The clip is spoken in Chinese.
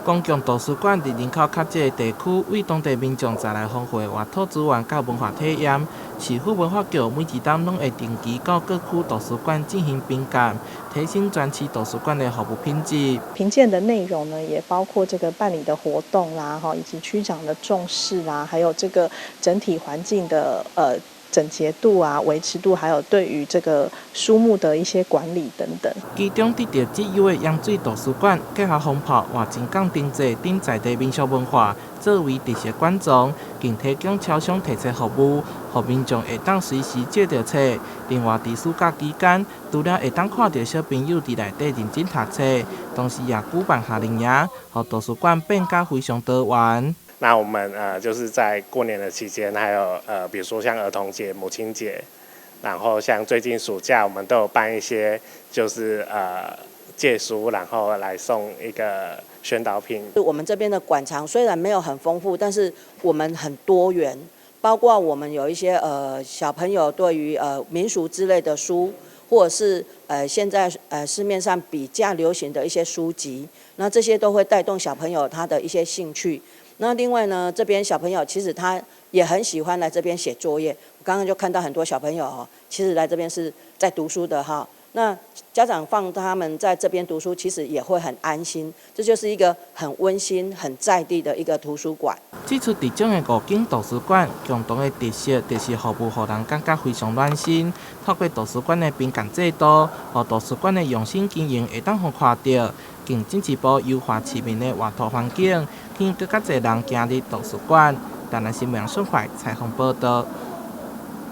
公共图书馆伫人口较济的地区，为当地民众再来丰富活土资源甲文化体验。市府文化局每一档拢会定期到各区图书馆进行评鉴，提升专区图书馆的服务品质。评鉴的内容呢，也包括这个办理的活动啦，以及区长的重视啦，还有这个整体环境的整洁度啊、维持度，还有对于这个书目的一些管理等等。其中得到资优的洋水图书馆，结合风炮、活真港定制等在地民俗文化，作为特色馆藏，并提供超商提册服务，让民众会当随时借到册。另外，伫暑假期间，除了会当看到小朋友伫内底认真读册，同时也举办夏令营，让图书馆变甲非常多元。那我们就是在过年的期间，还有比如说像儿童节、母亲节，然后像最近暑假，我们都有办一些就是借书，然后来送一个宣导品。我们这边的馆藏虽然没有很丰富，但是我们很多元，包括我们有一些小朋友对于民俗之类的书，或者是现在市面上比较流行的一些书籍，那这些都会带动小朋友他的一些兴趣。那另外呢，这边小朋友其实他也很喜欢来这边写作业。我刚刚就看到很多小朋友其实来这边是在读书的哈。那家长放他们在这边读书，其实也会很安心。这就是一个很温馨、很在地的一个图书馆。这次伫种的5间图书馆，共同的特色就是服务，让人感觉非常暖心。透过图书馆的评鉴制度，和图书馆的用心经营，会当互看到，更进一步优化市民的活土环境，吸引更加侪人走入图书馆。台南新闻顺快采访报道。